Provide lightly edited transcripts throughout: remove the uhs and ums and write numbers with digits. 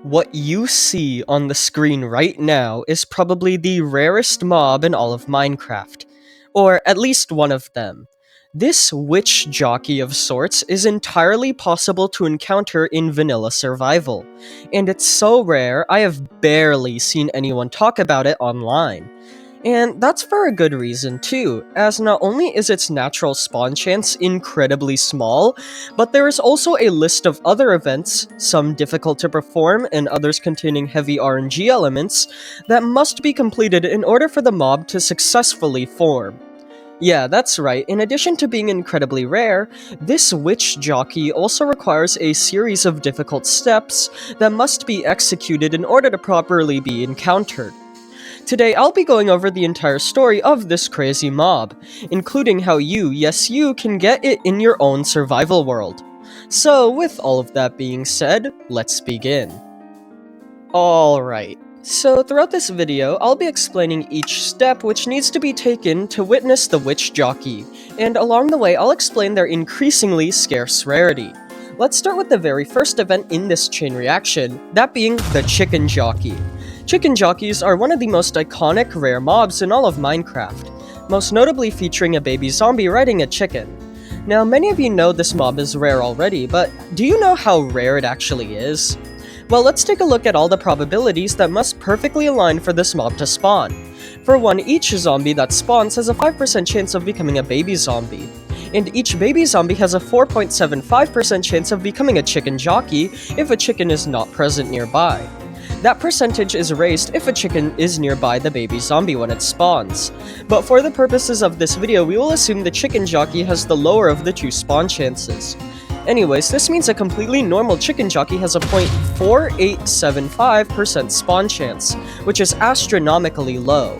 What you see on the screen right now is probably the rarest mob in all of Minecraft, or at least one of them. This witch jockey of sorts is entirely possible to encounter in vanilla survival, and it's so rare I have barely seen anyone talk about it online. And that's for a good reason too, as not only is its natural spawn chance incredibly small, but there is also a list of other events, some difficult to perform and others containing heavy RNG elements, that must be completed in order for the mob to successfully form. Yeah, that's right. In addition to being incredibly rare, this witch jockey also requires a series of difficult steps that must be executed in order to properly be encountered. Today, I'll be going over the entire story of this crazy mob, including how you, yes you, can get it in your own survival world. So, with all of that being said, let's begin. Alright, so throughout this video, I'll be explaining each step which needs to be taken to witness the witch jockey, and along the way I'll explain their increasingly scarce rarity. Let's start with the very first event in this chain reaction, that being the chicken jockey. Chicken jockeys are one of the most iconic rare mobs in all of Minecraft, most notably featuring a baby zombie riding a chicken. Now, many of you know this mob is rare already, but do you know how rare it actually is? Well, let's take a look at all the probabilities that must perfectly align for this mob to spawn. For one, each zombie that spawns has a 5% chance of becoming a baby zombie, and each baby zombie has a 4.75% chance of becoming a chicken jockey if a chicken is not present nearby. That percentage is raised if a chicken is nearby the baby zombie when it spawns. But for the purposes of this video, we will assume the chicken jockey has the lower of the two spawn chances. Anyways, this means a completely normal chicken jockey has a 0.4875% spawn chance, which is astronomically low.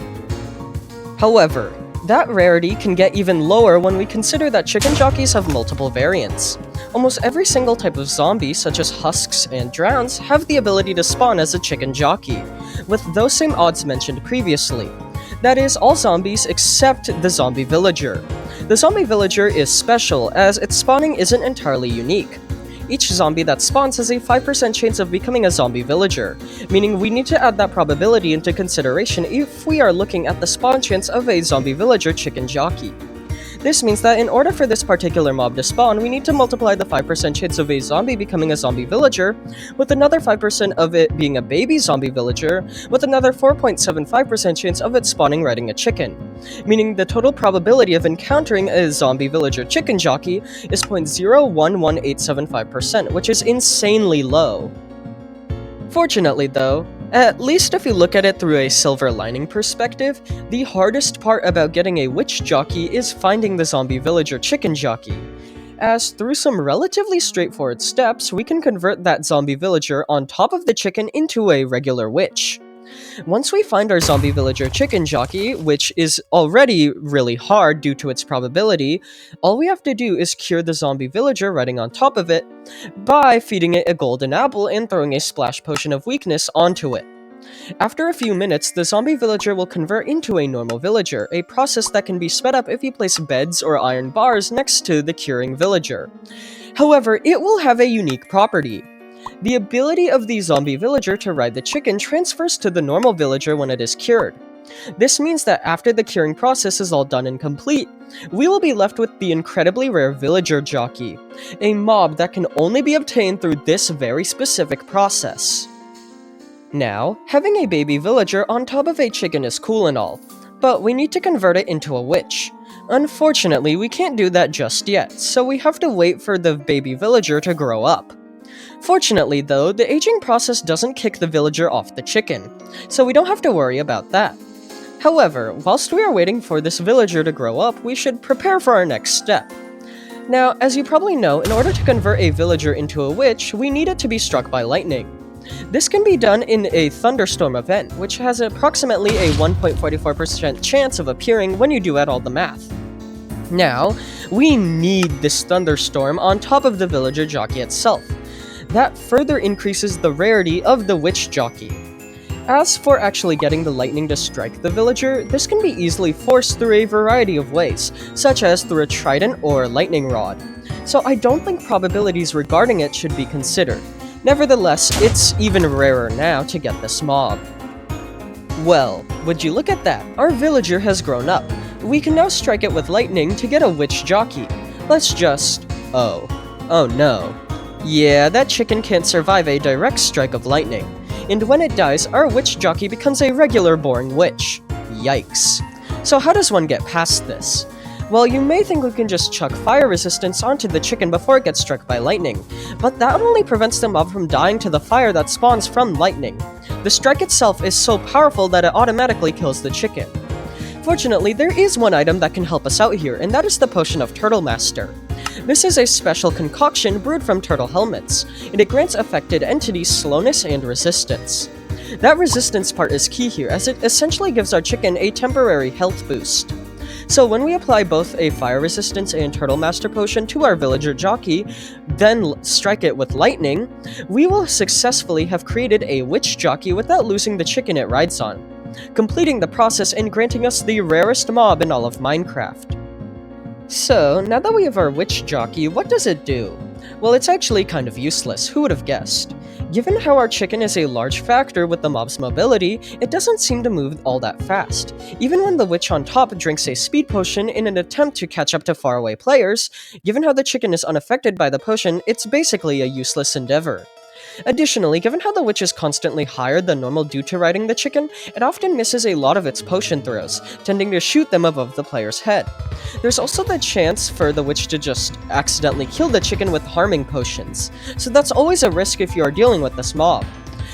However, that rarity can get even lower when we consider that chicken jockeys have multiple variants. Almost every single type of zombie, such as husks and drowns, have the ability to spawn as a chicken jockey, with those same odds mentioned previously. That is, all zombies except the zombie villager. The zombie villager is special, as its spawning isn't entirely unique. Each zombie that spawns has a 5% chance of becoming a zombie villager, meaning we need to add that probability into consideration if we are looking at the spawn chance of a zombie villager chicken jockey. This means that in order for this particular mob to spawn, we need to multiply the 5% chance of a zombie becoming a zombie villager with another 5% of it being a baby zombie villager with another 4.75% chance of it spawning riding a chicken, meaning the total probability of encountering a zombie villager chicken jockey is 0.011875%, which is insanely low. Fortunately though, at least if you look at it through a silver lining perspective, the hardest part about getting a witch jockey is finding the zombie villager chicken jockey, as through some relatively straightforward steps, we can convert that zombie villager on top of the chicken into a regular witch. Once we find our zombie villager chicken jockey, which is already really hard due to its probability, all we have to do is cure the zombie villager riding on top of it by feeding it a golden apple and throwing a splash potion of weakness onto it. After a few minutes, the zombie villager will convert into a normal villager, a process that can be sped up if you place beds or iron bars next to the curing villager. However, it will have a unique property. The ability of the zombie villager to ride the chicken transfers to the normal villager when it is cured. This means that after the curing process is all done and complete, we will be left with the incredibly rare villager jockey, a mob that can only be obtained through this very specific process. Now, having a baby villager on top of a chicken is cool and all, but we need to convert it into a witch. Unfortunately, we can't do that just yet, so we have to wait for the baby villager to grow up. Fortunately though, the aging process doesn't kick the villager off the chicken, so we don't have to worry about that. However, whilst we are waiting for this villager to grow up, we should prepare for our next step. Now, as you probably know, in order to convert a villager into a witch, we need it to be struck by lightning. This can be done in a thunderstorm event, which has approximately a 1.44% chance of appearing when you do add all the math. Now, we need this thunderstorm on top of the villager jockey itself. That further increases the rarity of the witch jockey. As for actually getting the lightning to strike the villager, this can be easily forced through a variety of ways, such as through a trident or lightning rod, so I don't think probabilities regarding it should be considered. Nevertheless, it's even rarer now to get this mob. Well, would you look at that, our villager has grown up. We can now strike it with lightning to get a witch jockey. Let's just... oh no. Yeah, that chicken can't survive a direct strike of lightning. And when it dies, our witch jockey becomes a regular boring witch. Yikes. So how does one get past this? Well, you may think we can just chuck fire resistance onto the chicken before it gets struck by lightning, but that only prevents the mob from dying to the fire that spawns from lightning. The strike itself is so powerful that it automatically kills the chicken. Fortunately, there is one item that can help us out here, and that is the Potion of Turtle Master. This is a special concoction brewed from turtle helmets, and it grants affected entities slowness and resistance. That resistance part is key here, as it essentially gives our chicken a temporary health boost. So when we apply both a fire resistance and turtle master potion to our villager jockey, then strike it with lightning, we will successfully have created a witch jockey without losing the chicken it rides on, completing the process and granting us the rarest mob in all of Minecraft. So, now that we have our witch jockey, what does it do? Well, it's actually kind of useless, who would have guessed? Given how our chicken is a large factor with the mob's mobility, it doesn't seem to move all that fast. Even when the witch on top drinks a speed potion in an attempt to catch up to faraway players, given how the chicken is unaffected by the potion, it's basically a useless endeavor. Additionally, given how the witch is constantly higher than normal due to riding the chicken, it often misses a lot of its potion throws, tending to shoot them above the player's head. There's also the chance for the witch to just accidentally kill the chicken with harming potions, so that's always a risk if you are dealing with this mob,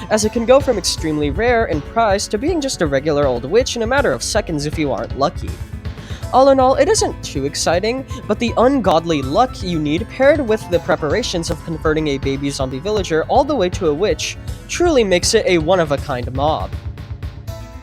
as it can go from extremely rare and prized to being just a regular old witch in a matter of seconds if you aren't lucky. All in all, it isn't too exciting, but the ungodly luck you need paired with the preparations of converting a baby zombie villager all the way to a witch truly makes it a one-of-a-kind mob.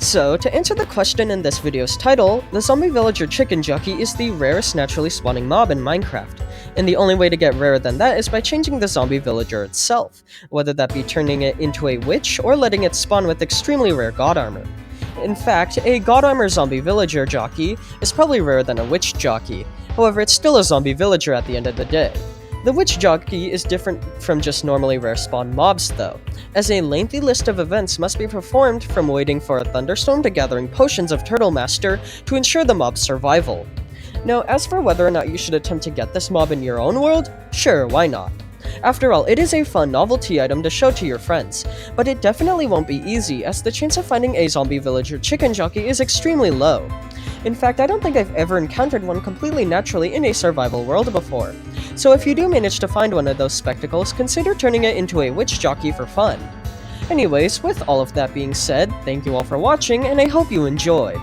So, to answer the question in this video's title, the zombie villager chicken jockey is the rarest naturally spawning mob in Minecraft, and the only way to get rarer than that is by changing the zombie villager itself, whether that be turning it into a witch or letting it spawn with extremely rare god armor. In fact, a god armor zombie villager jockey is probably rarer than a witch jockey, however it's still a zombie villager at the end of the day. The witch jockey is different from just normally rare spawn mobs though, as a lengthy list of events must be performed from waiting for a thunderstorm to gathering potions of Turtle Master to ensure the mob's survival. Now, as for whether or not you should attempt to get this mob in your own world, sure, why not? After all, it is a fun novelty item to show to your friends, but it definitely won't be easy as the chance of finding a zombie villager chicken jockey is extremely low. In fact, I don't think I've ever encountered one completely naturally in a survival world before, so if you do manage to find one of those spectacles, consider turning it into a witch jockey for fun. Anyways, with all of that being said, thank you all for watching, and I hope you enjoy.